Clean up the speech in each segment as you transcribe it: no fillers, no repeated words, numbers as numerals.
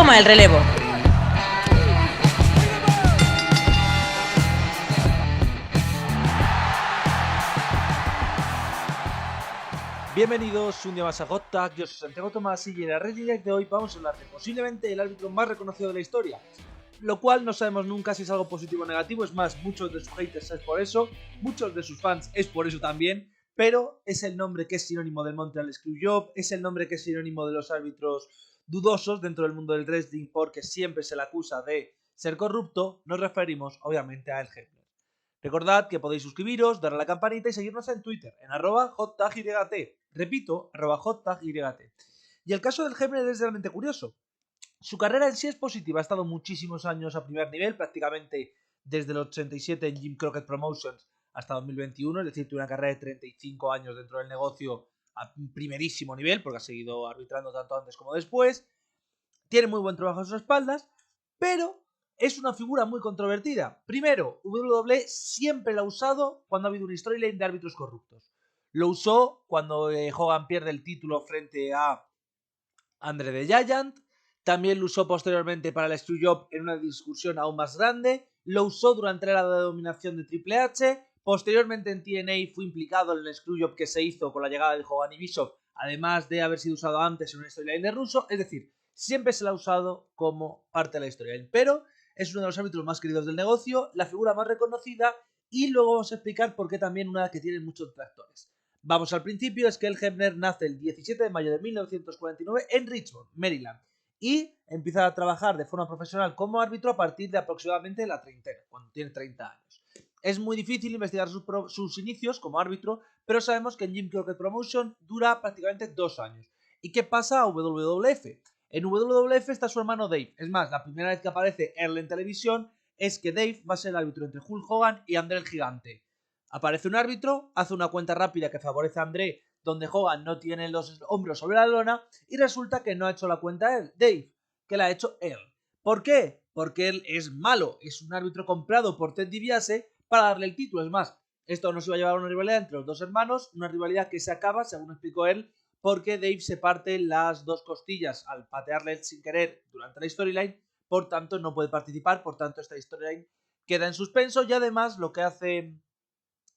toma el relevo. Bienvenidos un día más a Hot Tag, yo soy Santiago Tomás y en la Red Direct de hoy vamos a hablar de posiblemente el árbitro más reconocido de la historia, lo cual no sabemos nunca si es algo positivo o negativo. Es más, muchos de sus haters es por eso, muchos de sus fans es por eso también, pero es el nombre que es sinónimo del Montreal Screwjob, es el nombre que es sinónimo de los árbitros dudosos dentro del mundo del wrestling porque siempre se le acusa de ser corrupto. Nos referimos obviamente a El Hebner. Recordad que podéis suscribiros, darle a la campanita y seguirnos en Twitter, en @HotTagYT. Repito, @HotTagYT. Y el caso del Hebner es realmente curioso. Su carrera en sí es positiva, ha estado muchísimos años a primer nivel, prácticamente desde el 87 en Jim Crockett Promotions hasta 2021, es decir, tiene una carrera de 35 años dentro del negocio a primerísimo nivel, porque ha seguido arbitrando tanto antes como después. Tiene muy buen trabajo a sus espaldas, pero es una figura muy controvertida. Primero, WWE siempre la ha usado cuando ha habido una storyline de árbitros corruptos. Lo usó cuando Hogan pierde el título frente a Andre the Giant. También lo usó posteriormente para el Screwjob en una discusión aún más grande. Lo usó durante la era de dominación de Triple H. Posteriormente en TNA fue implicado en el Screwjob que se hizo con la llegada de Hogan y Bischoff, además de haber sido usado antes en una storyline de Russo. Es decir, siempre se la ha usado como parte de la storyline, pero es uno de los árbitros más queridos del negocio, la figura más reconocida, y luego vamos a explicar por qué también una que tiene muchos detractores. Vamos al principio, es que el Hebner nace el 17 de mayo de 1949 en Richmond, Maryland, y empieza a trabajar de forma profesional como árbitro a partir de aproximadamente la treintena, cuando tiene 30 años. Es muy difícil investigar sus inicios como árbitro, pero sabemos que en Jim Crockett Promotion dura prácticamente 2 años. ¿Y qué pasa a WWF? En WWF está su hermano Dave. Es más, la primera vez que aparece Earl en televisión es que Dave va a ser el árbitro entre Hulk Hogan y André el Gigante. Aparece un árbitro, hace una cuenta rápida que favorece a André, donde Hogan no tiene los hombros sobre la lona, y resulta que no ha hecho la cuenta él, Dave, que la ha hecho él. ¿Por qué? Porque él es malo, es un árbitro comprado por Ted DiBiase para darle el título. Es más, esto nos iba a llevar a una rivalidad entre los dos hermanos, una rivalidad que se acaba, según explicó él, porque Dave se parte las dos costillas al patearle sin querer durante la storyline, por tanto no puede participar, por tanto esta storyline queda en suspenso. Y además lo que hace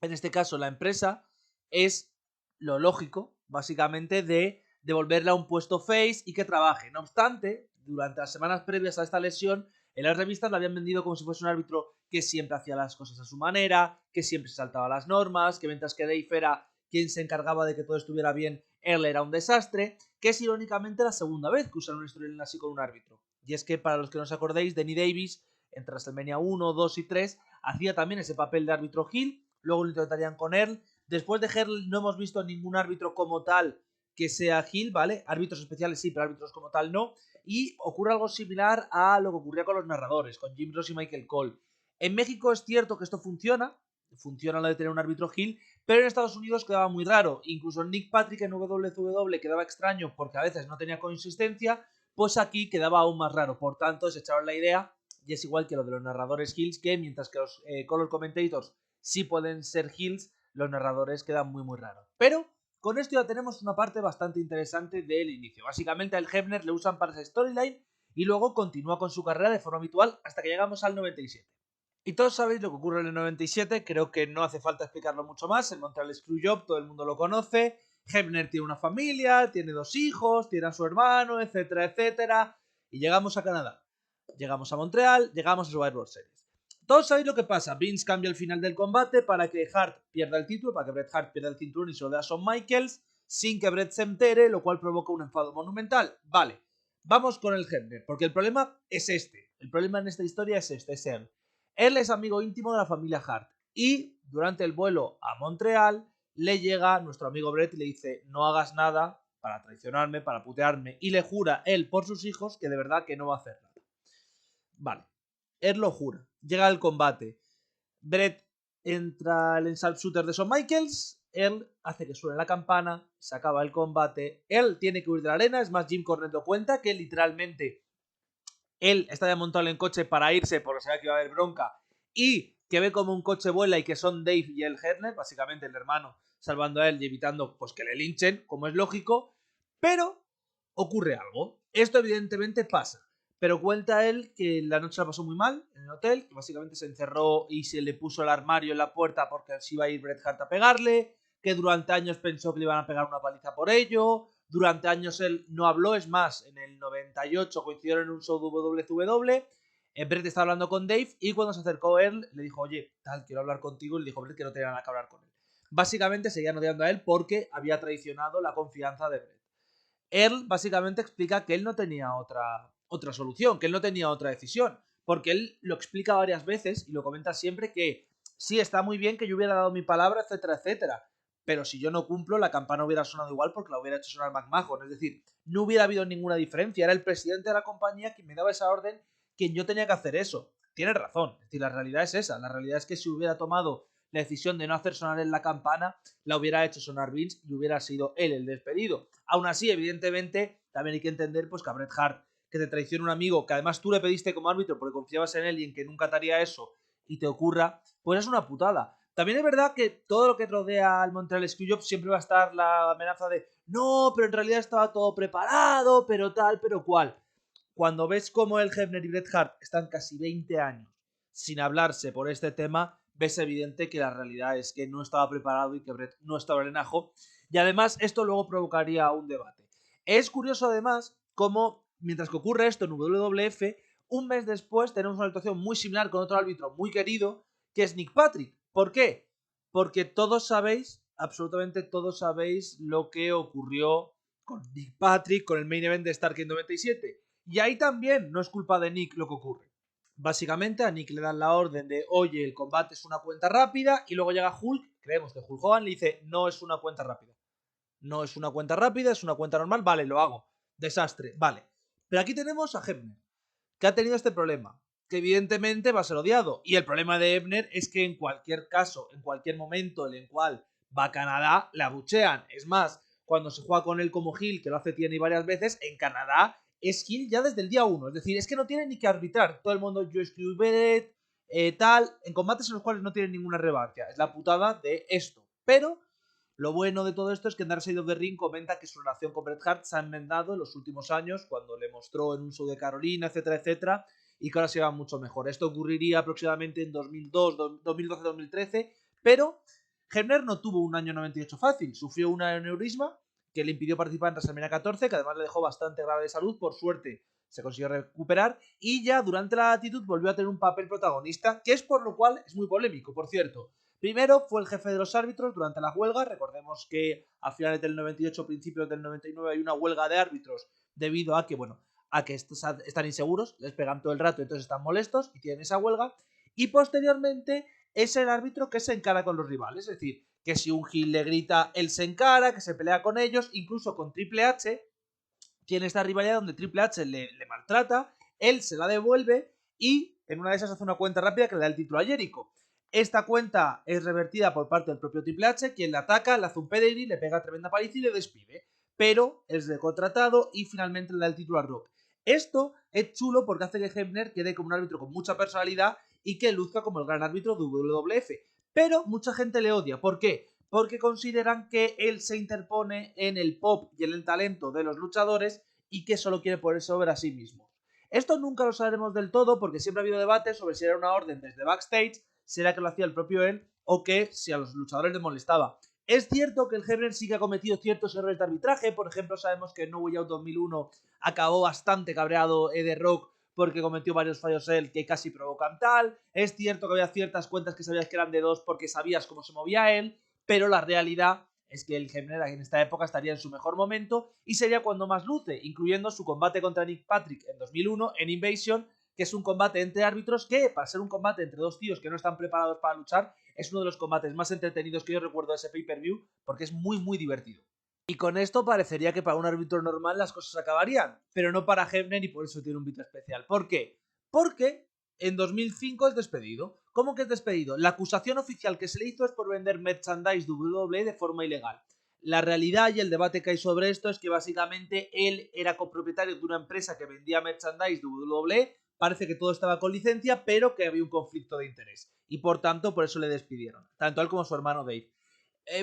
en este caso la empresa es lo lógico, básicamente, de devolverle a un puesto face y que trabaje. No obstante, durante las semanas previas a esta lesión, en las revistas lo habían vendido como si fuese un árbitro que siempre hacía las cosas a su manera, que siempre se saltaba las normas, que mientras que Dave era quien se encargaba de que todo estuviera bien, él era un desastre, que es irónicamente la segunda vez que usan una storyline así con un árbitro. Y es que, para los que no os acordéis, Danny Davis, en WrestleMania 1, 2 y 3, hacía también ese papel de árbitro heel. Luego lo intentarían con Earl. Después de Earl no hemos visto ningún árbitro como tal que sea heel, ¿vale? Árbitros especiales sí, pero árbitros como tal no. Y ocurre algo similar a lo que ocurría con los narradores, con Jim Ross y Michael Cole. En México es cierto que esto funciona lo de tener un árbitro heel, pero en Estados Unidos quedaba muy raro. Incluso Nick Patrick en WCW quedaba extraño porque a veces no tenía consistencia, pues aquí quedaba aún más raro. Por tanto, se echaron la idea, y es igual que lo de los narradores heels, que mientras que los color commentators sí pueden ser heels, los narradores quedan muy raros. Pero con esto ya tenemos una parte bastante interesante del inicio. Básicamente al Hebner le usan para esa storyline y luego continúa con su carrera de forma habitual hasta que llegamos al 97. Y todos sabéis lo que ocurre en el 97, creo que no hace falta explicarlo mucho más. El Montreal Screwjob, todo el mundo lo conoce. Hebner tiene una familia, tiene 2 hijos, tiene a su hermano, etcétera, etcétera. Y llegamos a Canadá. Llegamos a Montreal, llegamos a Survivor Series. Todos sabéis lo que pasa. Vince cambia el final del combate para que Hart pierda el título, para que Bret Hart pierda el cinturón y se lo dé a Shawn Michaels, sin que Bret se entere, lo cual provoca un enfado monumental. Vale, vamos con el Hebner, porque el problema es este. El problema en esta historia es este, es él. Él es amigo íntimo de la familia Hart y durante el vuelo a Montreal le llega nuestro amigo Bret y le dice: no hagas nada para traicionarme, para putearme, y le jura él por sus hijos que de verdad que no va a hacer nada. Vale, él lo jura, llega el combate, Bret entra el sharpshooter de Shawn Michaels, él hace que suene la campana, se acaba el combate, él tiene que huir de la arena. Es más, Jim Cornette lo cuenta, que literalmente él está ya montado en el coche para irse porque sabe que va a haber bronca, y que ve como un coche vuela y que son Dave y el Hebner, básicamente el hermano, salvando a él y evitando pues que le linchen, como es lógico. Pero ocurre algo. Esto evidentemente pasa. Pero cuenta él que la noche la pasó muy mal en el hotel, que básicamente se encerró y se le puso el armario en la puerta porque así iba a ir Bret Hart a pegarle, que durante años pensó que le iban a pegar una paliza por ello, durante años él no habló, es más, en el 98 coincidieron en un show de WCW, Bret estaba hablando con Dave y cuando se acercó él le dijo, oye, tal, quiero hablar contigo, y le dijo Bret que no tenía nada que hablar con él. Básicamente seguían odiando a él porque había traicionado la confianza de Bret. Él básicamente explica que él no tenía otra solución, que él no tenía otra decisión, porque él lo explica varias veces y lo comenta siempre que sí, está muy bien que yo hubiera dado mi palabra, etcétera, etcétera, pero si yo no cumplo, la campana hubiera sonado igual porque la hubiera hecho sonar McMahon, es decir, no hubiera habido ninguna diferencia, era el presidente de la compañía quien me daba esa orden, quien yo tenía que hacer eso. Tiene razón, es decir, la realidad es esa, la realidad es que si hubiera tomado la decisión de no hacer sonar en la campana, la hubiera hecho sonar Vince y hubiera sido él el despedido. Aún así, evidentemente, también hay que entender pues que a Bret Hart, que te traiciona un amigo, que además tú le pediste como árbitro porque confiabas en él y en que nunca te haría eso y te ocurra, pues es una putada. También es verdad que todo lo que rodea al Montreal Screwjob siempre va a estar la amenaza de no, pero en realidad estaba todo preparado, pero tal, pero cual. Cuando ves cómo el Hebner y Bret Hart están casi 20 años sin hablarse por este tema, ves evidente que la realidad es que no estaba preparado y que Bret no estaba en ajo. Y además esto luego provocaría un debate. Es curioso además cómo, mientras que ocurre esto en WWF, un mes después tenemos una situación muy similar con otro árbitro muy querido, que es Nick Patrick. ¿Por qué? Porque todos sabéis, absolutamente todos sabéis lo que ocurrió con Nick Patrick, con el main event de Starrcade 97. Y ahí también no es culpa de Nick lo que ocurre. Básicamente a Nick le dan la orden de, oye, el combate es una cuenta rápida, y luego llega Hulk, creemos que Hulk Hogan le dice, no es una cuenta rápida. No es una cuenta rápida, es una cuenta normal, vale, lo hago. Desastre, vale. Pero aquí tenemos a Hebner, que ha tenido este problema, que evidentemente va a ser odiado. Y el problema de Hebner es que en cualquier caso, en cualquier momento en el cual va a Canadá, la buchean. Es más, cuando se juega con él como heel, que lo hace Tierney varias veces, en Canadá es heel ya desde el día 1. Es decir, es que no tiene ni que arbitrar. Todo el mundo, yo escribo tal, en combates en los cuales no tiene ninguna relevancia. Es la putada de esto. Pero lo bueno de todo esto es que en Dark Side of the Ring comenta que su relación con Bret Hart se ha enmendado en los últimos años, cuando le mostró en un show de Carolina, etcétera, etcétera, y que ahora se va mucho mejor. Esto ocurriría aproximadamente en 2002, 2012-2013, pero Hebner no tuvo un año 98 fácil, sufrió un aneurisma que le impidió participar en WrestleMania 14, que además le dejó bastante grave de salud, por suerte se consiguió recuperar, y ya durante la Attitude volvió a tener un papel protagonista, que es por lo cual es muy polémico, por cierto. Primero fue el jefe de los árbitros durante la huelga. Recordemos que a finales del 98, principios del 99 hay una huelga de árbitros debido a que, bueno, a que están inseguros, les pegan todo el rato, entonces están molestos y tienen esa huelga. Y posteriormente es el árbitro que se encara con los rivales, es decir, que si un heel le grita, él se encara, que se pelea con ellos, incluso con Triple H, tiene esta rivalidad donde Triple H le maltrata, él se la devuelve y en una de esas hace una cuenta rápida que le da el título a Jericho. Esta cuenta es revertida por parte del propio Triple H, quien le ataca, le hace un pedigree, le pega tremenda paliza y le despide. Pero es recontratado y finalmente le da el título a Rock. Esto es chulo porque hace que Hebner quede como un árbitro con mucha personalidad y que luzca como el gran árbitro de WWF. Pero mucha gente le odia. ¿Por qué? Porque consideran que él se interpone en el pop y en el talento de los luchadores y que solo quiere ponerse sobre a sí mismo. Esto nunca lo sabremos del todo porque siempre ha habido debate sobre si era una orden desde backstage, si era que lo hacía el propio él o que si a los luchadores les molestaba. Es cierto que el Hebner sí que ha cometido ciertos errores de arbitraje, por ejemplo sabemos que en No Way Out 2001 acabó bastante cabreado The Rock porque cometió varios fallos él que casi provocan tal, es cierto que había ciertas cuentas que sabías que eran de dos porque sabías cómo se movía él, pero la realidad es que el Hebner en esta época estaría en su mejor momento y sería cuando más luce, incluyendo su combate contra Nick Patrick en 2001 en Invasion, que es un combate entre árbitros que, para ser un combate entre dos tíos que no están preparados para luchar, es uno de los combates más entretenidos que yo recuerdo de ese pay-per-view porque es muy muy divertido. Y con esto parecería que para un árbitro normal las cosas acabarían, pero no para Hebner y por eso tiene un beat especial. ¿Por qué? Porque en 2005 es despedido. ¿Cómo que es despedido? La acusación oficial que se le hizo es por vender merchandise WWE de forma ilegal. La realidad y el debate que hay sobre esto es que básicamente él era copropietario de una empresa que vendía merchandise de WWE, parece que todo estaba con licencia, pero que había un conflicto de interés. Y por tanto, por eso le despidieron, tanto él como su hermano Dave.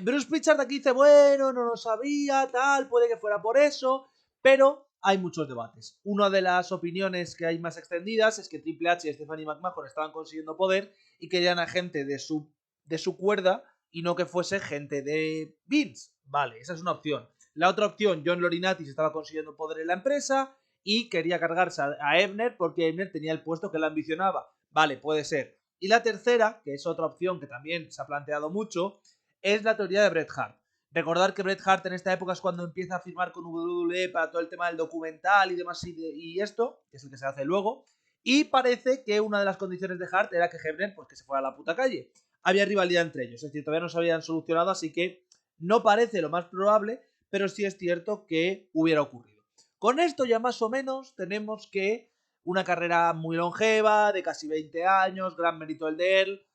Bruce Pritchard aquí dice, bueno, no lo sabía, tal, puede que fuera por eso, pero hay muchos debates. Una de las opiniones que hay más extendidas es que Triple H y Stephanie McMahon estaban consiguiendo poder y querían a gente de su cuerda y no que fuese gente de Vince. Vale, esa es una opción. La otra opción, John Laurinaitis estaba consiguiendo poder en la empresa y quería cargarse a Hebner porque Hebner tenía el puesto que él ambicionaba. Vale, puede ser. Y la tercera, que es otra opción que también se ha planteado mucho, es la teoría de Bret Hart. Recordar que Bret Hart en esta época es cuando empieza a firmar con WWE para todo el tema del documental y demás y esto, que es el que se hace luego. Y parece que una de las condiciones de Hart era que Hebner, pues que se fuera a la puta calle. Había rivalidad entre ellos, es decir, todavía no se habían solucionado, así que no parece lo más probable, pero sí es cierto que hubiera ocurrido. Con esto ya más o menos tenemos que una carrera muy longeva, de casi 20 años, gran mérito el de él.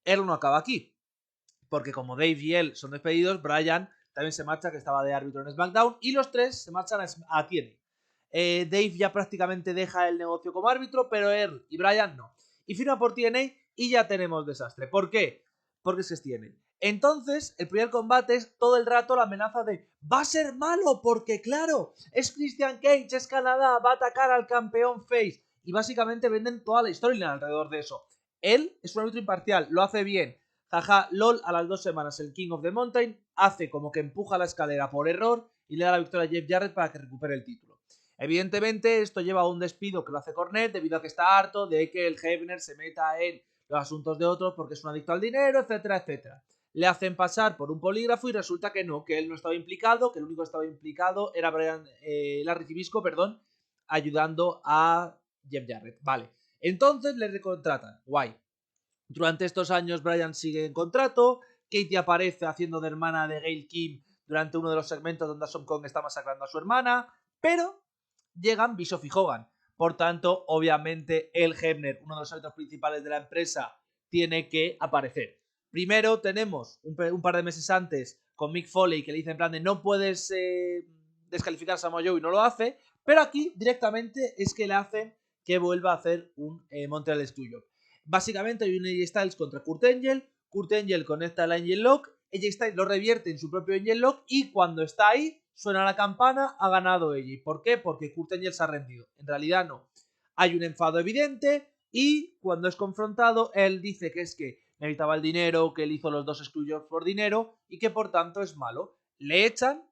Él no acaba aquí, porque como Dave y él son despedidos, Bryan también se marcha, que estaba de árbitro en SmackDown, y los tres se marchan a TNA. Dave ya prácticamente deja el negocio como árbitro, pero él y Bryan no. Y firma por TNA y ya tenemos desastre. ¿Por qué? Porque se extienden. Entonces, el primer combate es todo el rato la amenaza de va a ser malo porque, claro, es Christian Cage, es Canadá, va a atacar al campeón face. Y básicamente venden toda la historia alrededor de eso. Él es un árbitro imparcial, lo hace bien. Jaja, LOL, a las 2 semanas el King of the Mountain hace como que empuja la escalera por error y le da la victoria a Jeff Jarrett para que recupere el título. Evidentemente, esto lleva a un despido que lo hace Cornette debido a que está harto de que el Hebner se meta en los asuntos de otros porque es un adicto al dinero, etcétera, etcétera. Le hacen pasar por un polígrafo y resulta que no, que él no estaba implicado, que el único que estaba implicado era Larry Zbyszko, ayudando a Jeff Jarrett. Vale, entonces le recontratan, guay. Durante estos años Bryan sigue en contrato, Katie aparece haciendo de hermana de Gail Kim durante uno de los segmentos donde Awesome Kong está masacrando a su hermana, pero llegan Bischoff y Hogan. Por tanto, obviamente, el Hebner, uno de los árbitros principales de la empresa, tiene que aparecer. Primero tenemos un par de meses antes con Mick Foley que le dice en plan de no puedes descalificar a Samoa Joe y no lo hace, pero aquí directamente es que le hacen que vuelva a hacer un Montreal Screwjob. Básicamente hay un AJ Styles contra Kurt Angle conecta el Angel Lock, AJ Styles lo revierte en su propio Angel Lock y cuando está ahí suena la campana, ha ganado AJ. ¿Por qué? Porque Kurt Angle se ha rendido. En realidad no. Hay un enfado evidente y cuando es confrontado él dice que es que necesitaba el dinero, que él hizo los 2 Screwjobs por dinero y que por tanto es malo. Le echan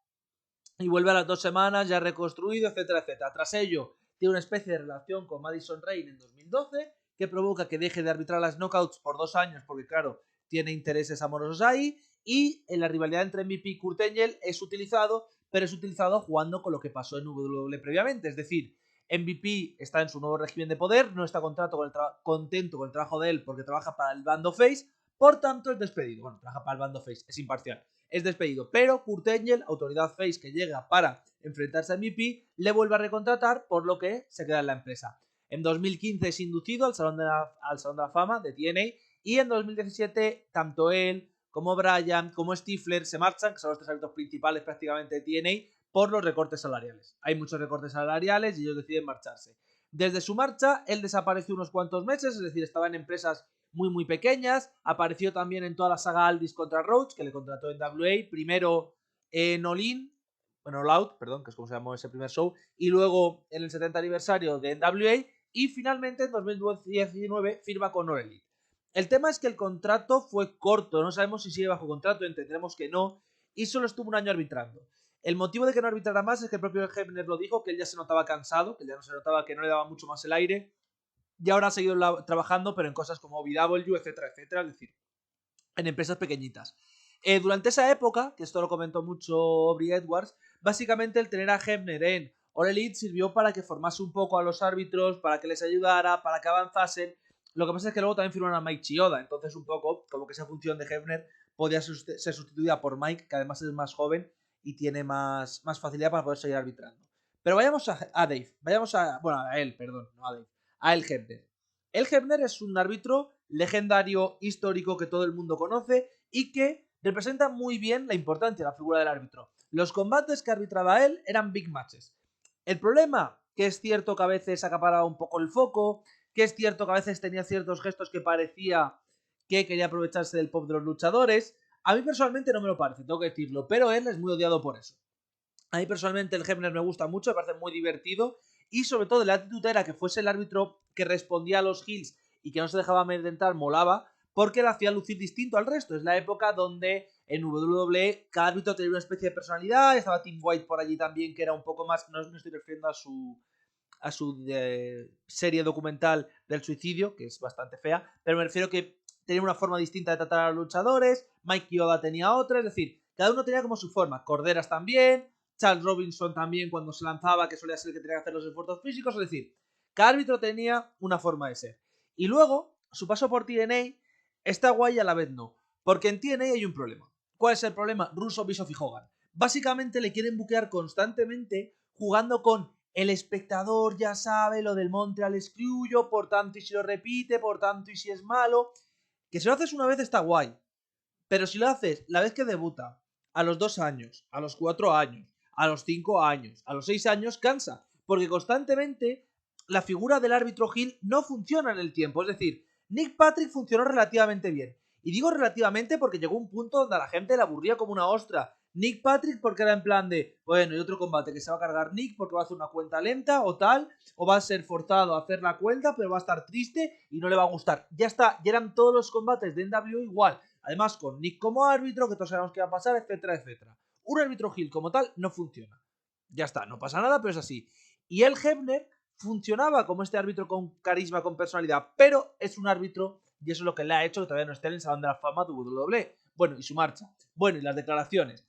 y vuelve a las 2 semanas ya reconstruido, etcétera, etcétera. Tras ello, tiene una especie de relación con Madison Rayne en 2012 que provoca que deje de arbitrar las knockouts por 2 años porque, claro, tiene intereses amorosos ahí y en la rivalidad entre MVP y Kurt Angle es utilizado, pero es utilizado jugando con lo que pasó en WWE previamente, es decir, MVP está en su nuevo régimen de poder, no está contento contento con el trabajo de él porque trabaja para el bando face, por tanto es despedido. Bueno, trabaja para el bando face, es imparcial. Es despedido, pero Kurt Angle, autoridad face que llega para enfrentarse a MVP, le vuelve a recontratar, por lo que se queda en la empresa. En 2015 es inducido al Salón de la Fama de TNA y en 2017 tanto él como Bryan como Stifler se marchan, que son los 3 árbitros principales prácticamente de TNA, por los recortes salariales. Hay muchos recortes salariales y ellos deciden marcharse. Desde su marcha, él desapareció unos cuantos meses, es decir, estaba en empresas muy pequeñas. Apareció también en toda la saga Aldis contra Rhodes, que le contrató en WA, primero en All In, bueno, All Out, perdón, que es como se llamó ese primer show, y luego en el 70 aniversario de NWA, y finalmente en 2019 firma con All Elite. El tema es que el contrato fue corto, no sabemos si sigue bajo contrato, entenderemos que no, y solo estuvo un año arbitrando. El motivo de que no arbitrara más es que el propio Hebner lo dijo, que él ya se notaba cansado, que ya no se notaba que no le daba mucho más el aire, y ahora ha seguido trabajando, pero en cosas como VW, etcétera, etcétera, es decir, en empresas pequeñitas. Durante esa época, que esto lo comentó mucho Aubrey Edwards, básicamente el tener a Hebner en All Elite sirvió para que formase un poco a los árbitros, para que les ayudara, para que avanzasen. Lo que pasa es que luego también firmaron a Mike Chioda, entonces un poco como que esa función de Hebner podía ser sustituida por Mike, que además es más joven y tiene más facilidad para poder seguir arbitrando. Pero vayamos a Dave, a él, perdón, no a Dave, a El Hebner. El Hebner es un árbitro legendario, histórico, que todo el mundo conoce y que representa muy bien la importancia de la figura del árbitro. Los combates que arbitraba él eran big matches. El problema, que es cierto que a veces acaparaba un poco el foco, que es cierto que a veces tenía ciertos gestos que parecía que quería aprovecharse del pop de los luchadores. A mí personalmente no me lo parece, tengo que decirlo, pero él es muy odiado por eso. A mí personalmente el Hebner me gusta mucho, me parece muy divertido. Y sobre todo la actitud era que fuese el árbitro que respondía a los heels y que no se dejaba amedrentar, molaba, porque le hacía lucir distinto al resto. Es la época donde en WWE cada árbitro tenía una especie de personalidad. Estaba Tim White por allí también, que era un poco más, no me estoy refiriendo a su serie documental del suicidio, que es bastante fea, pero me refiero que tenía una forma distinta de tratar a los luchadores. Mike Chioda tenía otra, es decir, cada uno tenía como su forma. Corderas también, Charles Robinson también cuando se lanzaba, que solía ser el que tenía que hacer los esfuerzos físicos, es decir, cada árbitro tenía una forma de ser. Y luego, su paso por TNA está guay y a la vez no, porque en TNA hay un problema. ¿Cuál es el problema? Russo, Bischoff y Hogan. Básicamente le quieren buquear constantemente jugando con el espectador ya sabe lo del Montreal Screwjob, por tanto y si lo repite, por tanto y si es malo. Que si lo haces una vez está guay, pero si lo haces la vez que debuta, a los 2 años, a los 4 años, a los 5 años, a los 6 años, cansa. Porque constantemente la figura del árbitro heel no funciona en el tiempo. Es decir, Nick Patrick funcionó relativamente bien. Y digo relativamente porque llegó un punto donde a la gente le aburría como una ostra. Nick Patrick porque era en plan de, bueno, y otro combate que se va a cargar Nick porque va a hacer una cuenta lenta o tal, o va a ser forzado a hacer la cuenta, pero va a estar triste y no le va a gustar. Ya está, ya eran todos los combates de NWO igual. Además, con Nick como árbitro, que todos sabemos qué va a pasar, etcétera, etcétera. Un árbitro heel como tal no funciona. Ya está, no pasa nada, pero es así. Y el Hebner funcionaba como este árbitro con carisma, con personalidad, pero es un árbitro, y eso es lo que le ha hecho que todavía no esté en el Salón de la Fama de WWE. Bueno, y su marcha. Bueno, y las declaraciones.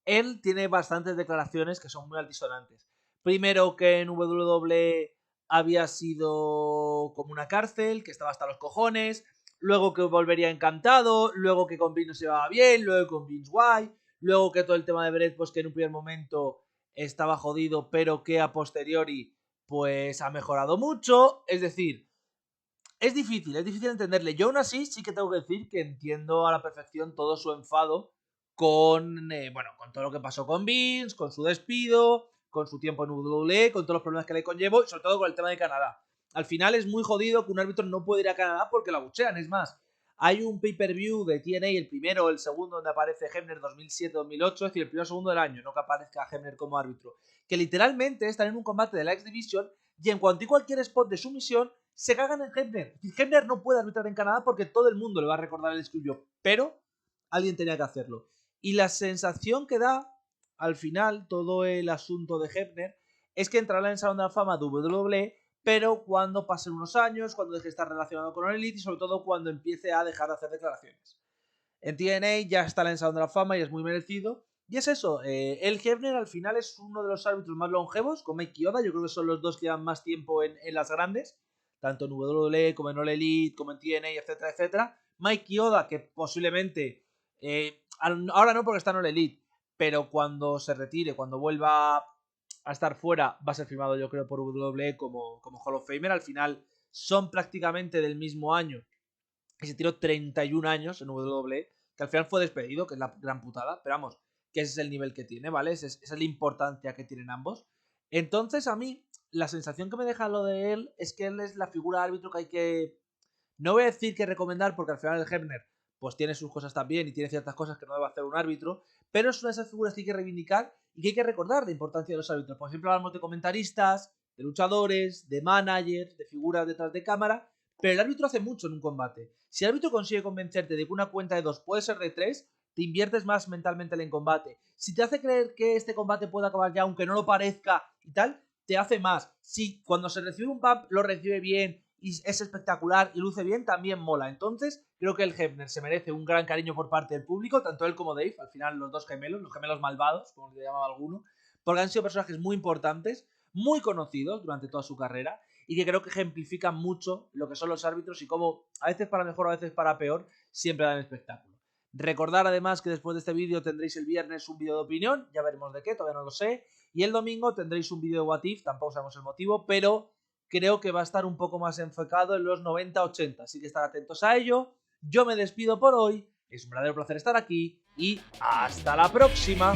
Él tiene bastantes declaraciones que son muy altisonantes. Primero, que en WWE había sido como una cárcel, que estaba hasta los cojones. Luego que volvería encantado. Luego que con Vince no se llevaba bien. Luego con Vince White. Luego que todo el tema de Brett, pues que en un primer momento estaba jodido, pero que a posteriori pues ha mejorado mucho. Es decir, es difícil entenderle. Yo aún así sí que tengo que decir que entiendo a la perfección todo su enfado con, con todo lo que pasó con Vince, con su despido, con su tiempo en WWE, con todos los problemas que le conllevo y sobre todo con el tema de Canadá. Al final es muy jodido que un árbitro no pueda ir a Canadá porque la buchean. Es más, hay un pay-per-view de TNA, el primero o el segundo, donde aparece Hebner 2007-2008, es decir, el primero o segundo del año, no que aparezca Hebner como árbitro, que literalmente están en un combate de la X Division y en cuanto hay cualquier spot de sumisión, se cagan en Hebner. Hebner no puede arbitrar en Canadá porque todo el mundo le va a recordar el estudio, pero alguien tenía que hacerlo. Y la sensación que da al final todo el asunto de Hebner es que entrará en el Salón de la Fama de WWE, pero cuando pasen unos años, cuando deje de estar relacionado con el Elite y sobre todo cuando empiece a dejar de hacer declaraciones. En TNA ya está en el Salón de la Fama y es muy merecido. Y es eso, el Hebner al final es uno de los árbitros más longevos, con Mike Chioda, yo creo que son los dos que llevan más tiempo en las grandes, tanto en WWE como en All Elite, como en TNA, etcétera, etcétera. Mike Chioda, que posiblemente, ahora no porque está en All Elite, pero cuando se retire, cuando vuelva a estar fuera, va a ser firmado yo creo por WWE como Hall of Famer. Al final son prácticamente del mismo año y se tiró 31 años en WWE, que al final fue despedido, que es la gran putada, pero vamos, que ese es el nivel que tiene, ¿vale? Esa es la importancia que tienen ambos. Entonces, a mí, la sensación que me deja lo de él es que él es la figura de árbitro que hay que... No voy a decir que recomendar, porque al final el Hebner pues tiene sus cosas también y tiene ciertas cosas que no debe hacer un árbitro, pero es una de esas figuras que hay que reivindicar y que hay que recordar la importancia de los árbitros. Por ejemplo, hablamos de comentaristas, de luchadores, de managers, de figuras detrás de cámara, pero el árbitro hace mucho en un combate. Si el árbitro consigue convencerte de que una cuenta de 2 puede ser de 3, te inviertes más mentalmente en el combate. Si te hace creer que este combate puede acabar ya, aunque no lo parezca y tal, te hace más. Si cuando se recibe un bump lo recibe bien y es espectacular y luce bien, también mola. Entonces, creo que el Hebner se merece un gran cariño por parte del público, tanto él como Dave, al final los dos gemelos, los gemelos malvados, como le llamaba alguno, porque han sido personajes muy importantes, muy conocidos durante toda su carrera y que creo que ejemplifican mucho lo que son los árbitros y cómo, a veces para mejor, a veces para peor, siempre dan espectáculo. Recordar además que después de este vídeo tendréis el viernes un vídeo de opinión, ya veremos de qué, todavía no lo sé, y el domingo tendréis un vídeo de What If, tampoco sabemos el motivo, pero creo que va a estar un poco más enfocado en los 90-80, así que estar atentos a ello. Yo me despido por hoy, es un verdadero placer estar aquí y hasta la próxima.